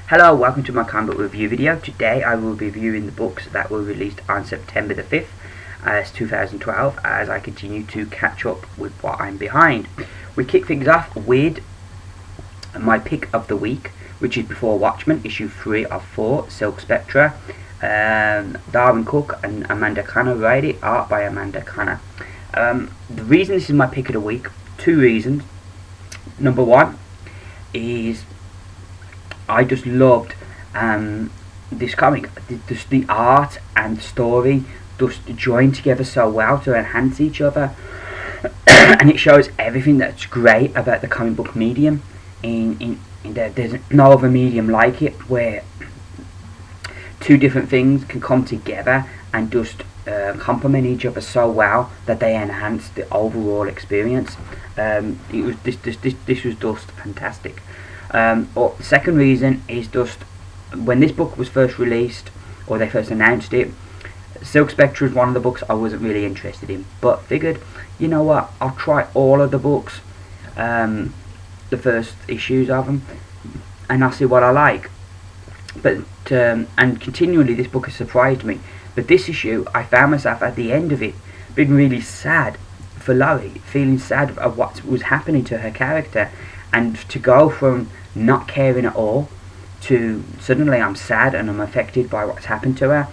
Hello, welcome to my comic book review video. Today I will be reviewing the books that were released on September the 5th as 2012 as I continue to catch up with what I'm behind. We kick things off with my pick of the week, which is Before Watchmen, issue 3 of 4, Silk Spectre. Darwin Cook and Amanda Connor write it, art by Amanda Connor. The reason this is my pick of the week, two reasons. Number one is I just loved this comic. Just the art and story just join together so well to enhance each other, and it shows everything that's great about the comic book medium. There's no other medium like it, where two different things can come together and just complement each other so well that they enhance the overall experience. This was just fantastic. The second reason is just when this book was first released, or they first announced it, Silk Spectre was one of the books I wasn't really interested in, but figured, you know what, I'll try all of the books, the first issues of them, and I'll see what I like. But and continually this book has surprised me. But this issue, I found myself at the end of it being really sad for Laurie, feeling sad of what was happening to her character, and to go from not caring at all to suddenly I'm sad and I'm affected by what's happened to her.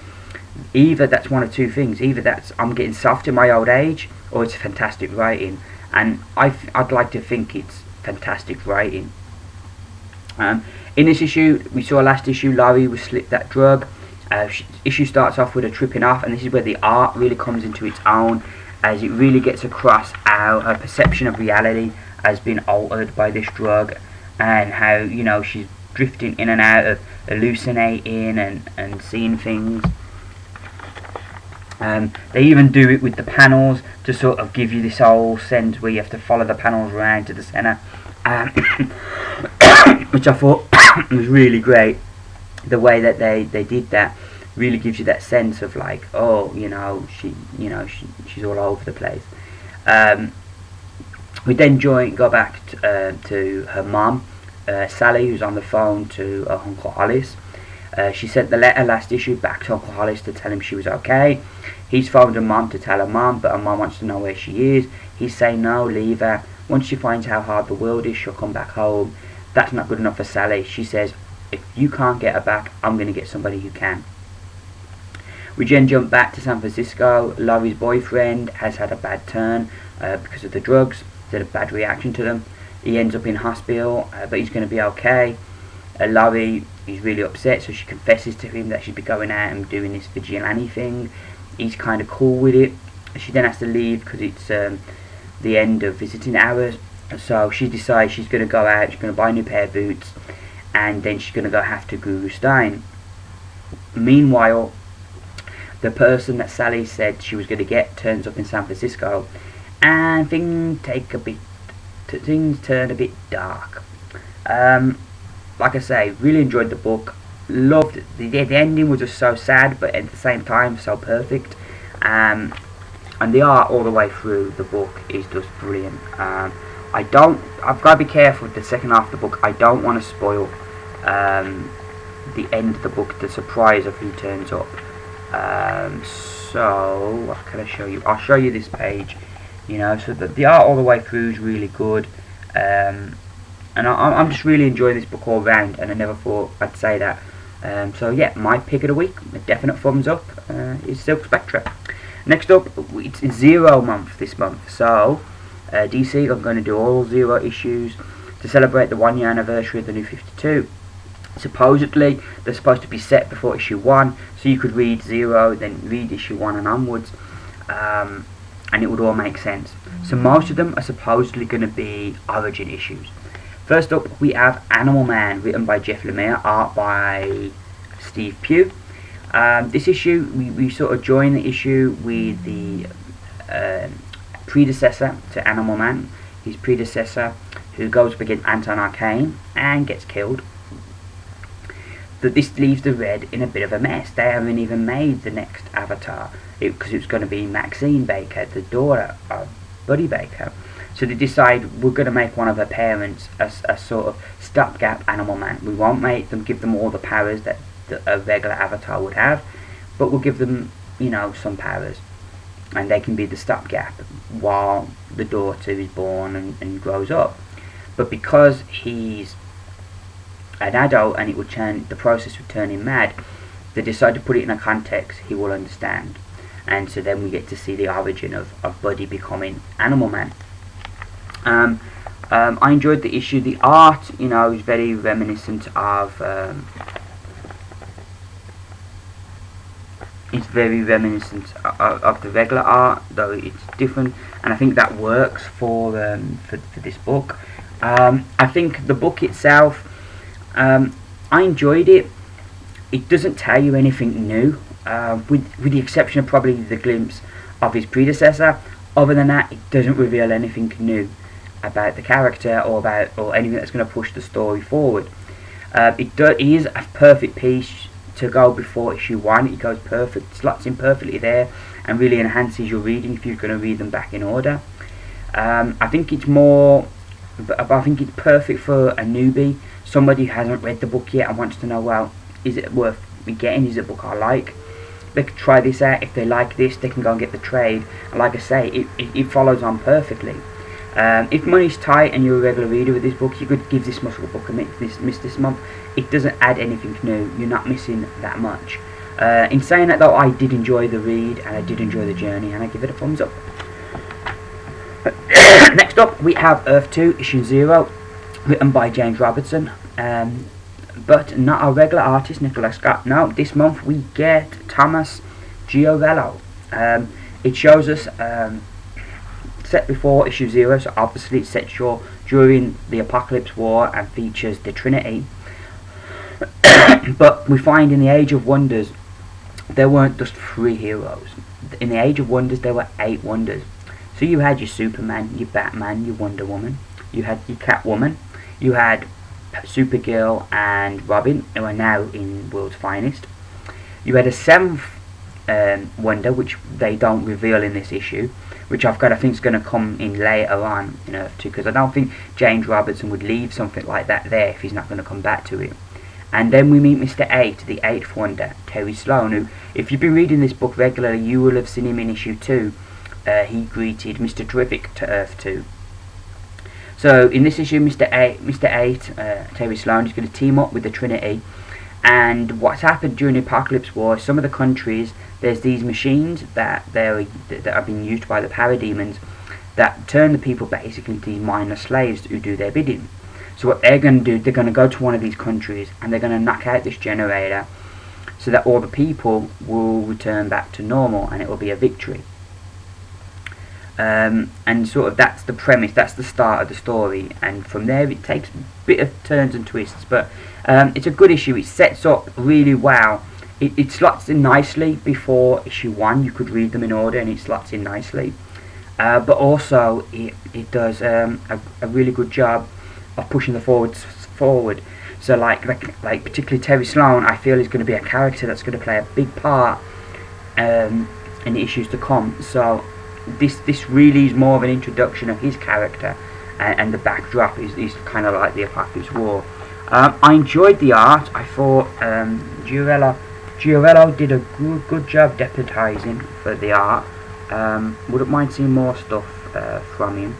Either that's one of two things: either that's I'm getting soft in my old age, or it's fantastic writing. And I'd like to think it's fantastic writing. In this issue, we saw last issue, Laurie was slipped that drug. Issue starts off with her tripping off, and this is where the art really comes into its own, as it really gets across how her perception of reality has been altered by this drug, and how, you know, she's drifting in and out of hallucinating and seeing things. They even do it with the panels to sort of give you this whole sense where you have to follow the panels around to the centre, which I thought was really great. The way that they did that really gives you that sense of like, oh, she's all over the place. We then go back to her mum, Sally, who's on the phone to Uncle Hollis. She sent the letter last issue back to Uncle Hollis to tell him she was okay. He's phoned her mum to tell her mum, but her mum wants to know where she is. He's saying no, leave her. Once she finds how hard the world is, she'll come back home. That's not good enough for Sally. She says, if you can't get her back, I'm going to get somebody who can. We then jump back to San Francisco. Laurie's boyfriend has had a bad turn because of the drugs. He's had a bad reaction to them. He ends up in hospital, but he's going to be okay. Laurie is really upset, so she confesses to him that she'd be going out and doing this vigilante thing. He's kind of cool with it. She then has to leave because it's the end of visiting hours. So she decides she's going to go out, she's going to buy a new pair of boots, and then she's going to go have to Guru Stein. Meanwhile, the person that Sally said she was going to get turns up in San Francisco, and things turn a bit dark. Like I say, really enjoyed the book. Loved it. The ending was just so sad, but at the same time so perfect. And the art all the way through the book is just brilliant. I've got to be careful with the second half of the book. I don't want to spoil the end of the book, the surprise of who turns up. So what can I show you? I'll show you this page. So the art all the way through is really good. And I'm just really enjoying this book all round, and I never thought I'd say that. So yeah, my pick of the week, a definite thumbs up, is Silk Spectre. Next up, it's Zero month this month, so DC are going to do all 0 issues to celebrate the 1 year anniversary of the New 52. Supposedly, they're supposed to be set before issue 1, so you could read 0, then read issue 1 and onwards, and it would all make sense. So most of them are supposedly going to be origin issues. First up, we have Animal Man, written by Jeff Lemire, art by Steve Pugh. This issue, we sort of join the issue with the predecessor to Animal Man, his predecessor, who goes up against Anton Arcane and gets killed. But this leaves the Red in a bit of a mess. They haven't even made the next Avatar, because it was going to be Maxine Baker, the daughter of Buddy Baker. So they decide we're going to make one of her parents a sort of stopgap Animal Man. We won't give them all the powers that a regular avatar would have, but we'll give them, you know, some powers, and they can be the stopgap while the daughter is born and grows up. But because he's an adult and the process would turn him mad, they decide to put it in a context he will understand. And so then we get to see the origin of Buddy becoming Animal Man. I enjoyed the issue. The art, you know, is very reminiscent of the regular art, though it's different, and I think that works for this book. I think the book itself, I enjoyed it. It doesn't tell you anything new, with the exception of probably the glimpse of his predecessor. Other than that, it doesn't reveal anything new about the character or anything that's going to push the story forward. It is a perfect piece to go before issue 1. It goes perfect, slots in perfectly there, and really enhances your reading if you're going to read them back in order. I think it's perfect for a newbie, somebody who hasn't read the book yet and wants to know, well, is it worth me getting? Is it a book I like? They could try this out. If they like this, they can go and get the trade. And like I say, it follows on perfectly. If money's tight and you're a regular reader with this book, you could give this book a miss this month. It doesn't add anything new. You're not missing that much. In saying that though, I did enjoy the read and I did enjoy the journey, and I give it a thumbs up. Next up we have Earth 2 issue 0, written by James Robertson, but not our regular artist Nicholas Scott. No, this month we get Thomas Giorello. It shows us set before issue 0, so obviously it's set during the Apocalypse War and features the Trinity. But we find in the Age of Wonders there weren't just 3 heroes. In the Age of Wonders there were 8 wonders. So you had your Superman, your Batman, your Wonder Woman, you had your Catwoman, you had Supergirl and Robin, who are now in World's Finest. You had a 7th wonder, which they don't reveal in this issue, which I think is going to come in later on in Earth 2, because I don't think James Robertson would leave something like that there if he's not going to come back to it. And then we meet Mr. 8, the 8th wonder, Terry Sloan, who, if you've been reading this book regularly, you will have seen him in issue 2. He greeted Mr. Terrific to Earth 2. So in this issue, Mr. 8, Terry Sloan, is going to team up with the Trinity. And what's happened during the Apocalypse War, some of the countries, there's these machines that are being used by the parademons that turn the people basically into mindless slaves who do their bidding. So what they're going to do, they're going to go to one of these countries and they're going to knock out this generator so that all the people will return back to normal and it will be a victory. And sort of that's the premise, that's the start of the story, and from there it takes a bit of turns and twists, but it's a good issue. It sets up really well. It slots in nicely before issue 1. You could read them in order and it slots in nicely, but also it does a really good job of pushing the forward. So like particularly Terry Sloan, I feel is going to be a character that's going to play a big part in the issues to come. So this really is more of an introduction of his character, and the backdrop is kind of like the Apocalypse War. I enjoyed the art. I thought Giorello did a good job deputizing for the art. Wouldn't mind seeing more stuff from him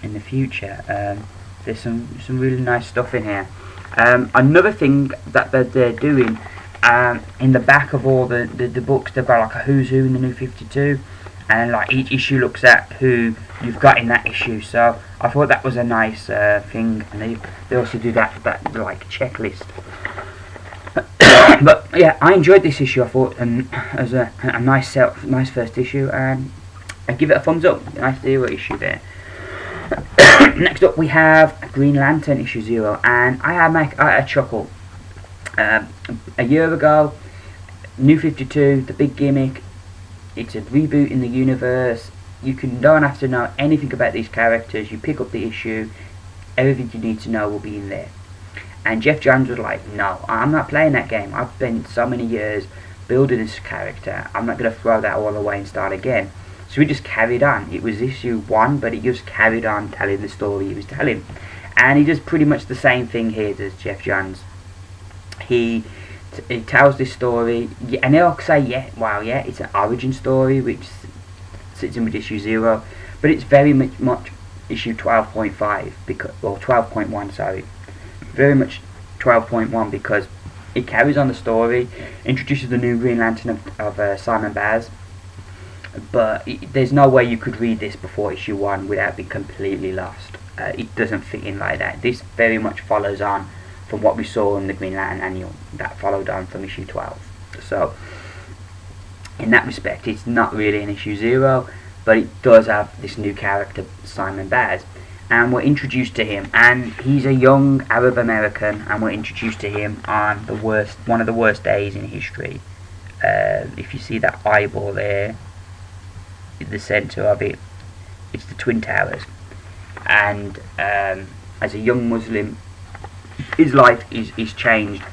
in the future. There's some really nice stuff in here. Another thing that they're doing, in the back of all the books, they've got like a who's who in the New 52, and like each issue looks at who you've got in that issue. So I thought that was a nice thing, and they also do that like checklist. But yeah, I enjoyed this issue. I thought as a nice first issue, and I give it a thumbs up. Nice hero issue there. Next up we have Green Lantern issue 0, and I had a chuckle. A year ago, New 52, the big gimmick, it's a reboot in the universe. You don't have to know anything about these characters. You pick up the issue, everything you need to know will be in there. And Jeff Johns was like, no, I'm not playing that game. I've spent so many years building this character. I'm not going to throw that all away and start again. So he just carried on. It was issue 1, but he just carried on telling the story he was telling. And he does pretty much the same thing here as Geoff Johns. He tells this story, and they'll say, yeah, it's an origin story, which sits in with issue 0, but it's very much issue 12.5, or 12.1, sorry. Very much 12.1, because it carries on the story, introduces the new Green Lantern of Simon Baz, but there's no way you could read this before issue 1 without being completely lost. It doesn't fit in like that. This very much follows on from what we saw in the Green Lantern annual that followed on from issue 12. So in that respect, it's not really an issue 0, but it does have this new character, Simon Baz, and we're introduced to him, and he's a young Arab American, and we're introduced to him on one of the worst days in history. If you see that eyeball there in the centre of it, it's the Twin Towers. And as a young Muslim, his life is changed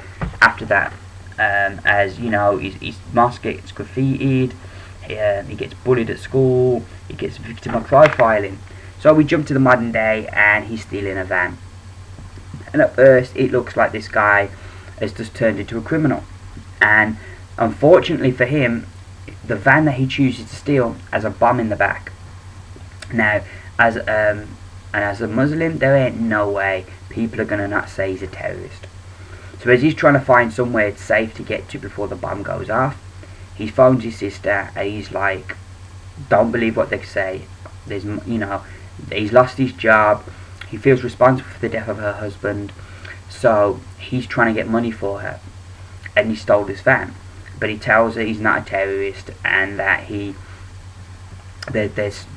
after that. As you know, his mosque gets graffitied, he gets bullied at school, he gets victim of profiling. So we jump to the modern day, and he's stealing a van. And at first, it looks like this guy has just turned into a criminal. And unfortunately for him, the van that he chooses to steal has a bomb in the back. Now, as a Muslim, there ain't no way people are going to not say he's a terrorist. So as he's trying to find somewhere safe to get to before the bomb goes off, he phones his sister, and he's like, don't believe what they say. He's lost his job, he feels responsible for the death of her husband, so he's trying to get money for her, and he stole this van. But he tells her he's not a terrorist, and that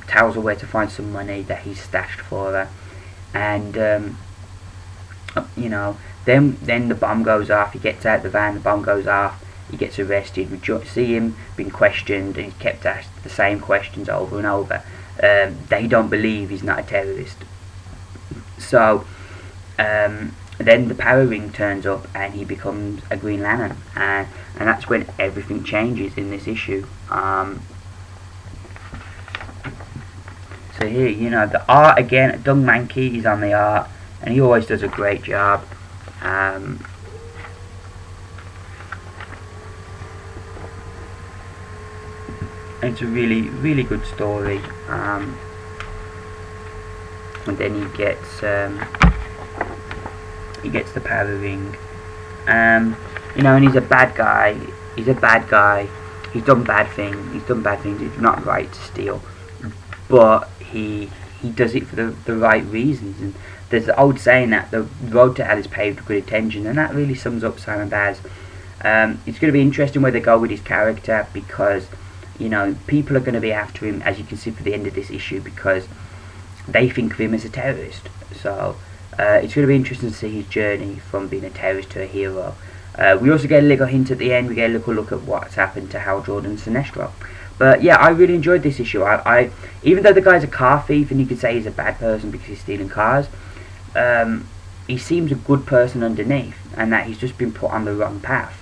tells her where to find some money that he's stashed for her. And then the bomb goes off, he gets out the van, the bomb goes off, he gets arrested. We see him being questioned, and he's kept asked the same questions over and over. They don't believe he's not a terrorist. So then the power ring turns up, and he becomes a Green Lantern, and that's when everything changes in this issue. So here, the art again, Doug Mahnke is on the art, and he always does a great job. It's a really, really good story. And then he gets the power ring. And he's a bad guy. He's a bad guy. He's done bad things. It's not right to steal, but he does it for the right reasons. And there's the old saying that the road to hell is paved with good intention, and that really sums up Simon Baz. It's going to be interesting where they go with his character, because people are going to be after him, as you can see for the end of this issue, because they think of him as a terrorist. So it's going to be interesting to see his journey from being a terrorist to a hero. We also get a little hint at the end. We get a little look at what's happened to Hal Jordan and Sinestro. But yeah, I really enjoyed this issue. I even though the guy's a car thief, and you could say he's a bad person because he's stealing cars, he seems a good person underneath, and that he's just been put on the wrong path.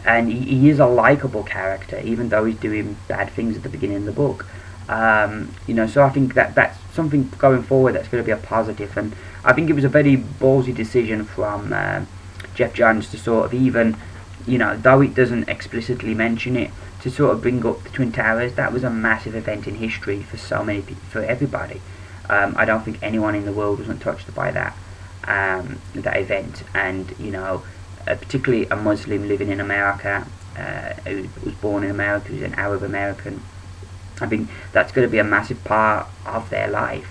And he is a likable character, even though he's doing bad things at the beginning of the book. So I think that's something going forward that's going to be a positive. And I think it was a very ballsy decision from Geoff Johns to sort of, even, though it doesn't explicitly mention it, to sort of bring up the Twin Towers. That was a massive event in history for so many people, for everybody. I don't think anyone in the world wasn't touched by that event. And particularly a Muslim living in America, who was born in America, who's an Arab American. I think that's going to be a massive part of their life.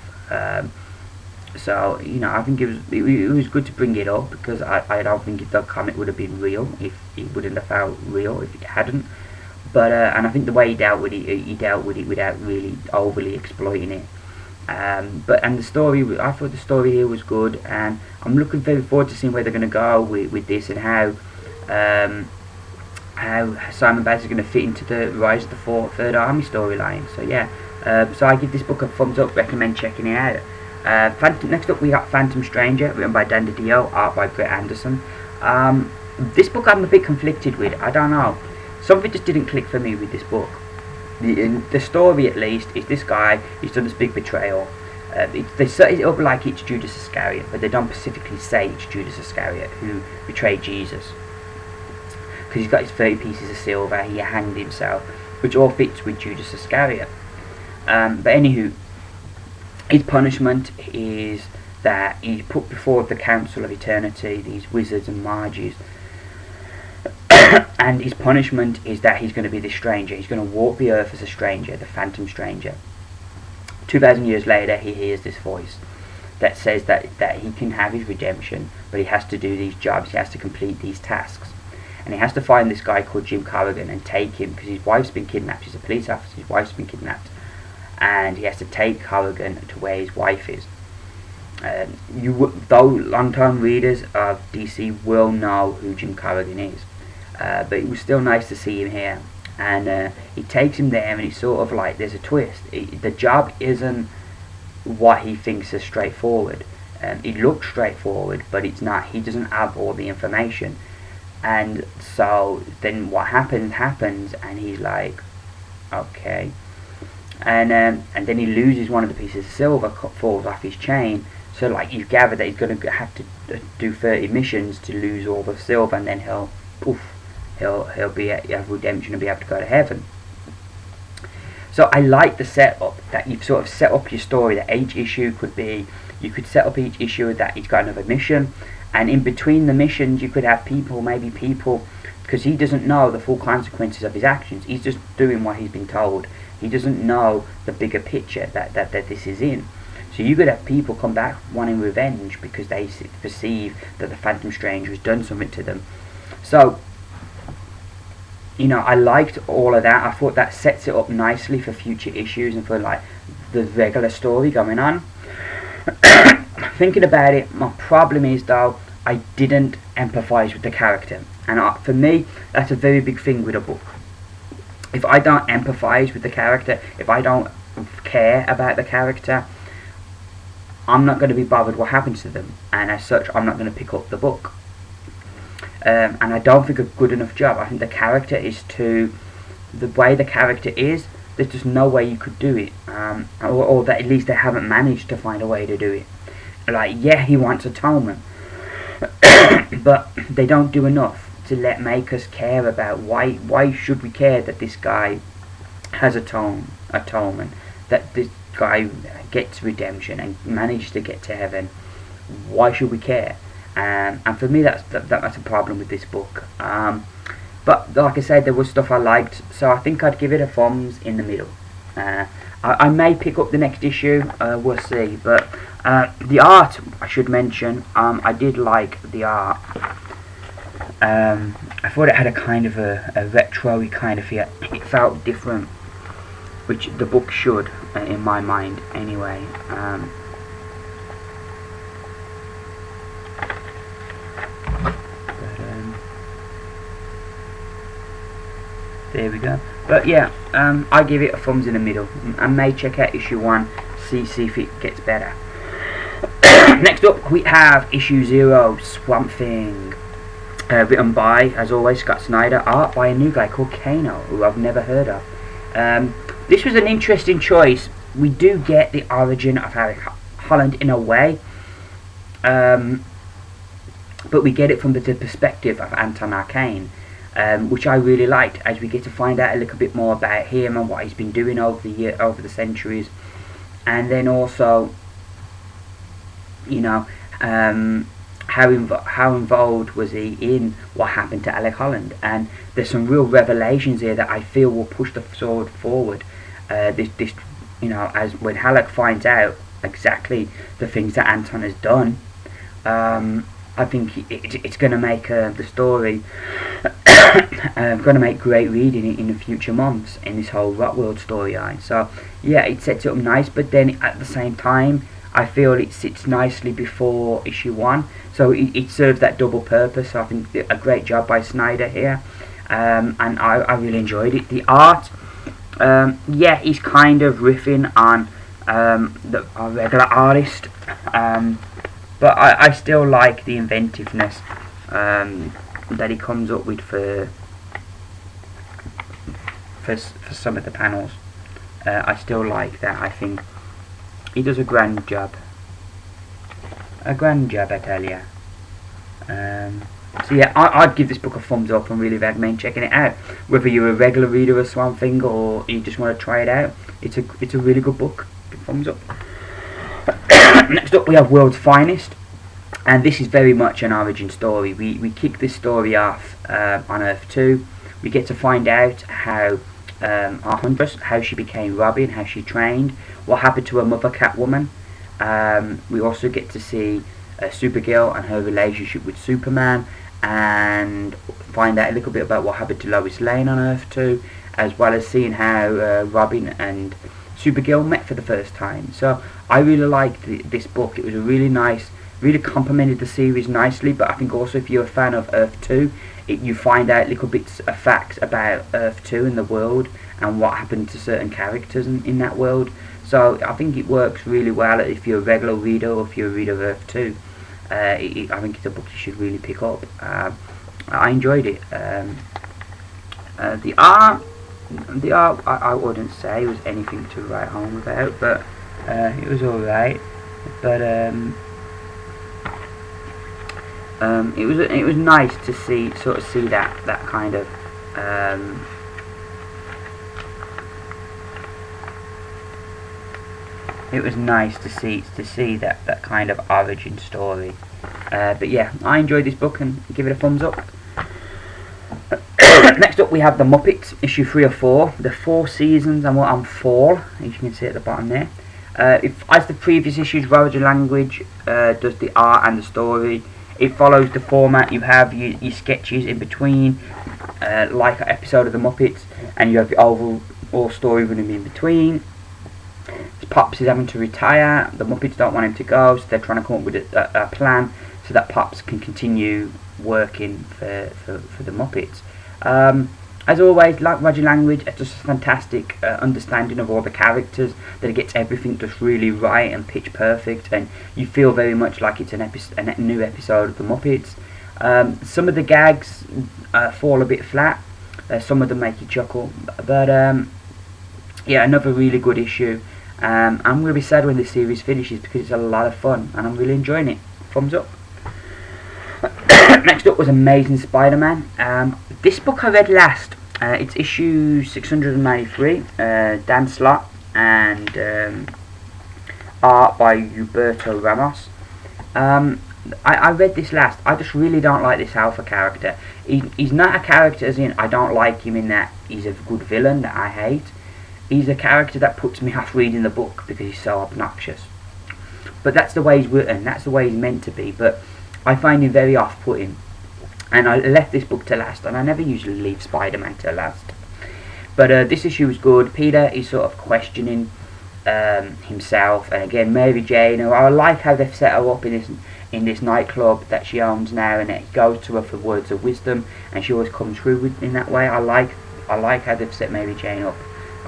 So I think it was good to bring it up, because I don't think the comic would have been real if it wouldn't have felt real if it hadn't. But and I think the way he dealt with it without really overly exploiting it. And the story, I thought the story here was good, and I'm looking very forward to seeing where they're going to go with this, and how Simon Baz is going to fit into the Rise of the Third Army storyline. So yeah, so I give this book a thumbs up, recommend checking it out. Next up we got Phantom Stranger, written by Dan DiDio, art by Brett Anderson. This book I'm a bit conflicted with. I don't know, something just didn't click for me with this book. in the story at least is this guy, he's done this big betrayal. They set it up like it's Judas Iscariot, but they don't specifically say it's Judas Iscariot who betrayed Jesus, because he's got his 30 pieces of silver, he hanged himself, which all fits with Judas Iscariot. But anywho, his punishment is that he's put before the Council of Eternity, these wizards and mages, and his punishment is that he's going to be this stranger. He's going to walk the earth as a stranger, the phantom stranger. 2,000 years later, he hears this voice that says that he can have his redemption, but he has to do these jobs, he has to complete these tasks. And he has to find this guy called Jim Corrigan and take him, because his wife's been kidnapped. He's a police officer, his wife's been kidnapped. And he has to take Corrigan to where his wife is. Though long-time readers of DC will know who Jim Corrigan is. But it was still nice to see him here. And he takes him there, and it's sort of like there's a twist. The job isn't what he thinks is straightforward. It looks straightforward, but it's not. He doesn't have all the information. And so then what happens, and he's like, okay. And then he loses one of the pieces of silver, falls off his chain. So like you gather that he's going to have to do 30 missions to lose all the silver, and then he'll have redemption and be able to go to heaven. So I like the setup that you've sort of set up your story. That each issue could be, you could set up each issue that he's got another mission, and in between the missions you could have people, because he doesn't know the full consequences of his actions. He's just doing what he's been told. He doesn't know the bigger picture that this is in. So you could have people come back wanting revenge because they perceive that the Phantom Stranger has done something to them. So, you know, I liked all of that. I thought that sets it up nicely for future issues and for like the regular story going on. Thinking about it, my problem is though, I didn't empathise with the character. And for me, that's a very big thing with a book. If I don't empathise with the character, if I don't care about the character, I'm not going to be bothered what happens to them, and as such I'm not going to pick up the book. And I don't think a good enough job. I think the character is the way the character is, there's just no way you could do it, or that at least they haven't managed to find a way to do it. Like, yeah, he wants atonement, but they don't do enough to make us care about why should we care that this guy has atonement, that this guy gets redemption and manages to get to heaven. Why should we care? And for me that's a problem with this book. But like I said, there was stuff I liked, so I think I'd give it a thumbs in the middle. I may pick up the next issue, we'll see. But the art, I should mention, I did like the art. I thought it had a kind of a retro-y kind of feel. It felt different, which the book should, in my mind, anyway. There we go. But yeah, I give it a thumbs in the middle. I may check out issue 1, see if it gets better. Next up, we have issue 0, Swamp Thing. Written by, as always, Scott Snyder. Art by a new guy called Kano, who I've never heard of. This was an interesting choice. We do get the origin of Harry Holland in a way, but we get it from the perspective of Anton Arcane, which I really liked, as we get to find out a little bit more about him and what he's been doing over the centuries, and then also, you know, how involved was he in what happened to Alec Holland. And there's some real revelations here that I feel will push the sword forward. This, you know, as when Alec finds out exactly the things that Anton has done, I think it's going to make the story going to make great reading in the future months in this whole Rotworld storyline. So yeah, it sets it up nice, but then at the same time I feel it sits nicely before issue 1, so it serves that double purpose. So I think a great job by Snyder here, and I really enjoyed it. The art, yeah, he's kind of riffing on a regular artist, but I still like the inventiveness that he comes up with for some of the panels. I still like that. I think he does a grand job. A grand job, I tell ya. So yeah, I'd give this book a thumbs up and really recommend checking it out. Whether you're a regular reader of Swamp Thing or you just want to try it out, it's a really good book. Thumbs up. Next up we have World's Finest, and this is very much an origin story. We kick this story off on Earth 2. We get to find out how our Huntress, how she became Robin, how she trained, what happened to her mother Catwoman. We also get to see Supergirl and her relationship with Superman, and find out a little bit about what happened to Lois Lane on Earth 2, as well as seeing how Robin and Supergirl met for the first time. So I really liked this book. It was a really nice, really complemented the series nicely, but I think also if you're a fan of Earth 2, you find out little bits of facts about Earth 2 and the world and what happened to certain characters in that world. So I think it works really well if you're a regular reader or if you're a reader of Earth 2. I think it's a book you should really pick up. I enjoyed it. The art I wouldn't say was anything to write home about, but it was alright. But it was nice to see that kind of it was nice to see that kind of origin story. But yeah, I enjoyed this book and give it a thumbs up. Next up we have The Muppets, issue 3 or 4. The 4 seasons and we're on fall, as you can see at the bottom there. As the previous issues, Roger Language does the art and the story. It follows the format. You have your sketches in between, like an episode of The Muppets, and you have the overall story running in between. Pops is having to retire. The Muppets don't want him to go, so they're trying to come up with a plan so that Pops can continue working for the Muppets. As always, like Roger Language, it's just a fantastic understanding of all the characters, that it gets everything just really right and pitch perfect, and you feel very much like it's a new episode of the Muppets. Some of the gags fall a bit flat, some of them make you chuckle, but yeah, another really good issue. I'm going to be sad when this series finishes because it's a lot of fun and I'm really enjoying it. Thumbs up. Next up was Amazing Spider-Man. This book I read last. It's issue 693. Dan Slott and art by Huberto Ramos. I read this last. I just really don't like this Alpha character. He's not a character as in I don't like him in that he's a good villain that I hate. He's a character that puts me off reading the book because he's so obnoxious. But that's the way he's written, that's the way he's meant to be, but I find him very off-putting. And I left this book to last, and I never usually leave Spider-Man to last. But this issue was good. Peter is sort of questioning himself, and again Mary Jane, I like how they've set her up in this nightclub that she owns now, and it goes to her for words of wisdom, and she always comes through in that way. I like how they've set Mary Jane up.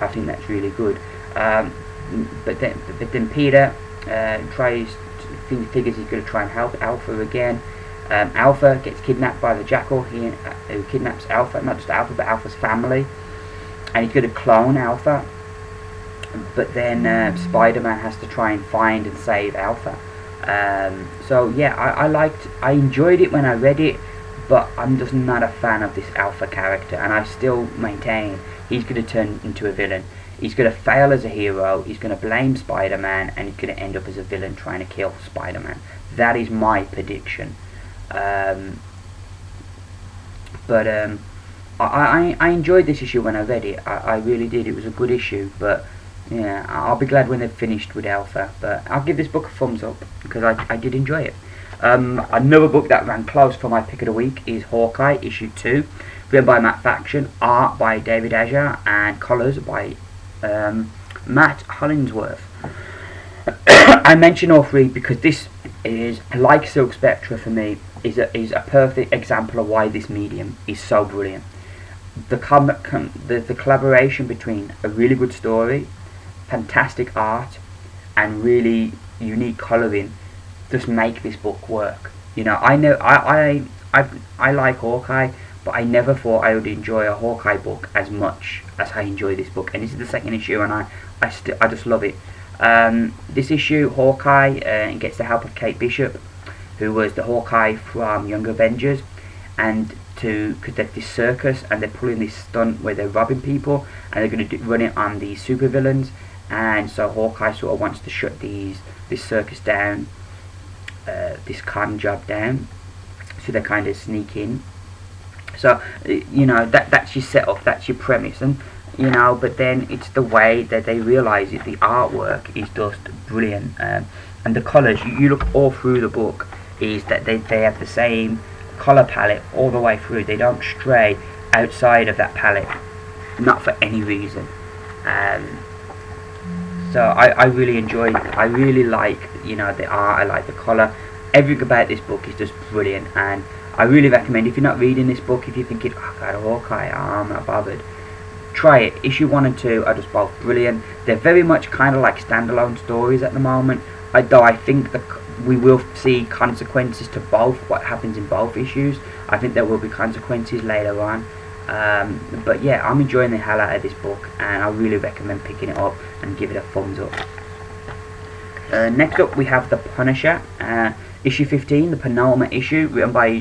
I think that's really good. But then Peter figures he's going to try and help Alpha again. Alpha gets kidnapped by the Jackal, who kidnaps Alpha, not just Alpha but Alpha's family, and he's going to clone Alpha. But then Spider-Man has to try and find and save Alpha. So yeah, I enjoyed it when I read it, but I'm just not a fan of this Alpha character, and I still maintain he's going to turn into a villain. He's going to fail as a hero, he's going to blame Spider-Man, and he's going to end up as a villain trying to kill Spider-Man. That is my prediction. I enjoyed this issue when I read it. I really did. It was a good issue, but yeah, I'll be glad when they've finished with Alpha. But I'll give this book a thumbs up because I did enjoy it. Another book that ran close for my pick of the week is Hawkeye, issue 2, written by Matt Faction, art by David Aja, and colours by Matt Hollingsworth. I mention all three because this is, like Silk Spectre for me, is a perfect example of why this medium is so brilliant. The collaboration between a really good story, fantastic art, and really unique colouring just make this book work. You know I like Hawkeye, but I never thought I would enjoy a Hawkeye book as much as I enjoy this book. And this is the second issue, and I just love it. This issue, Hawkeye gets the help of Kate Bishop, who was the Hawkeye from Young Avengers, and because they're this circus and they're pulling this stunt where they're robbing people and they're going to run it on the supervillains, and so Hawkeye sort of wants to shut this circus down, this con job down, so they kind of sneak in. So you know, that's your setup, that's your premise, and you know, but then it's the way that they realise it. The artwork is just brilliant, and the colours, you look all through the book, is that they have the same colour palette all the way through. They don't stray outside of that palette, not for any reason. So I really enjoy it. I really like, you know, the art, I like the colour. Everything about this book is just brilliant, and I really recommend, if you're not reading this book, if you're thinking, oh god, Hawkeye, I'm not bothered, try it. Issue 1 and 2 are just both brilliant. They're very much kind of like standalone stories at the moment, though I think we will see consequences to both, what happens in both issues. I think there will be consequences later on. But yeah, I'm enjoying the hell out of this book, and I really recommend picking it up and give it a thumbs up. Next up we have The Punisher, issue 15, the penultimate issue, written by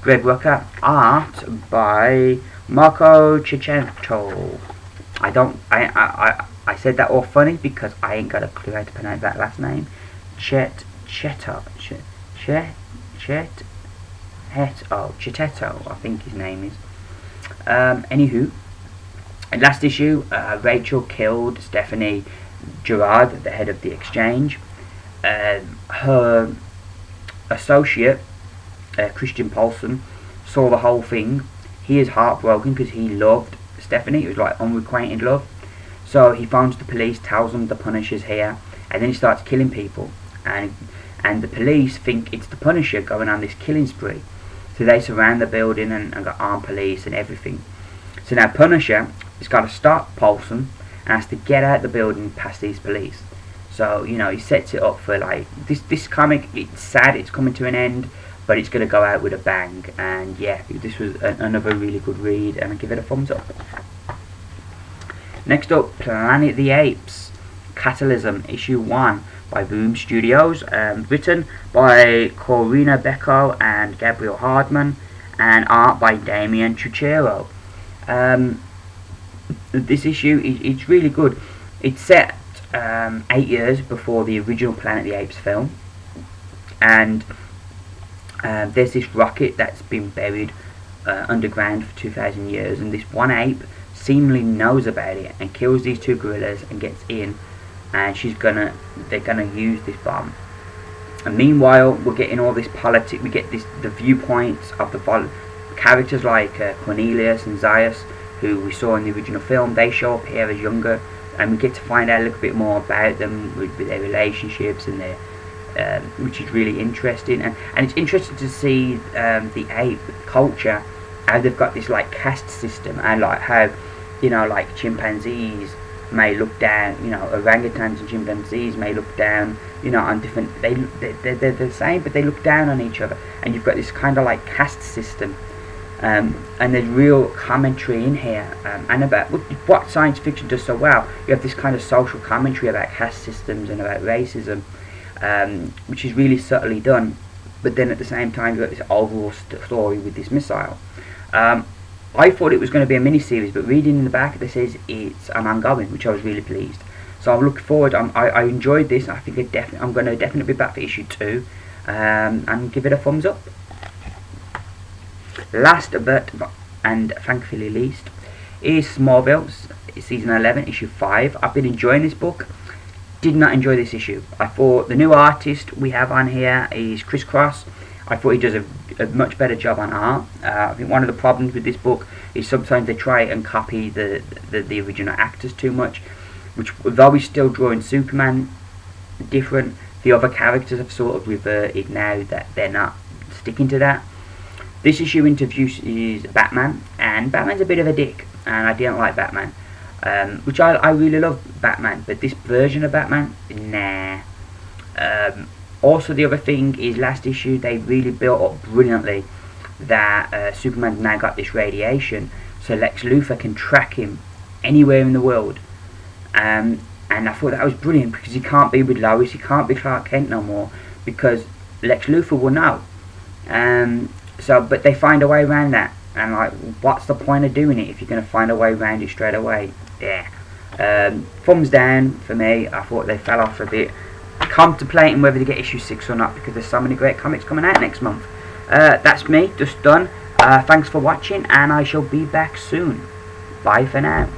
Greg Rucka, art by Marco Checchetto. I said that all funny because I ain't got a clue how to pronounce that last name. Checchetto, I think his name is. Anywho, last issue, Rachel killed Stephanie Gerard, the head of the Exchange. Her associate, Christian Paulson, saw the whole thing. He is heartbroken because he loved Stephanie. It was like unrequited love. So he phones the police, tells them the Punisher's here, and then he starts killing people. And the police think it's the Punisher going on this killing spree. So they surround the building and got armed police and everything. So now Punisher has got to stop Paulson and has to get out the building past these police. So, you know, he sets it up for like this comic. It's sad, it's coming to an end, but it's going to go out with a bang. And yeah, this was another really good read, and I give it a thumbs up. Next up, Planet of the Apes, Cataclysm, issue 1 by Boom Studios, written by Corina Becco and Gabriel Hardman, and art by Damian Chuchero. This issue is really good. It's set 8 years before the original Planet of the Apes film, and there's this rocket that's been buried underground for 2,000 years, and this one ape seemingly knows about it and kills these two gorillas and gets in, and they're gonna use this bomb. And meanwhile, we're getting all this politics. We get the viewpoints of the characters like Cornelius and Zaius, who we saw in the original film. They show up here as younger, and we get to find out a little bit more about them with their relationships and their which is really interesting. And it's interesting to see the ape culture, how they've got this like caste system, and like how, you know, like chimpanzees may look down, you know, orangutans and chimpanzees may look down, you know, on different, they're the same, but they look down on each other, and you've got this kind of like caste system, and there's real commentary in here, and about what science fiction does so well. You have this kind of social commentary about caste systems and about racism, which is really subtly done, but then at the same time you've got this overall story with this missile. I thought it was going to be a mini-series, but reading in the back it says it's an ongoing, which I was really pleased. So I'm looking forward. I enjoyed this. I think I'm going to definitely be back for issue 2, and give it a thumbs up. Last but and thankfully least is Smallville, season 11, issue 5. I've been enjoying this book. Did not enjoy this issue. I thought the new artist we have on here is Chris Cross. I thought he does a much better job on art. I think one of the problems with this book is sometimes they try and copy the original actors too much, which, though he's still drawing Superman different, the other characters have sort of reverted now that they're not sticking to that. This issue introduces Batman, and Batman's a bit of a dick, and I didn't like Batman, which I really love Batman, but this version of Batman, nah. Also, the other thing is, last issue they really built up brilliantly that Superman's now got this radiation, so Lex Luthor can track him anywhere in the world. And I thought that was brilliant, because he can't be with Lois, he can't be Clark Kent no more, because Lex Luthor will know. But they find a way around that, and like, what's the point of doing it if you're going to find a way around it straight away? Yeah. Thumbs down for me. I thought they fell off a bit. Contemplating whether to get issue 6 or not, because there's so many great comics coming out next month. That's me, just done. Thanks for watching, and I shall be back soon. Bye for now.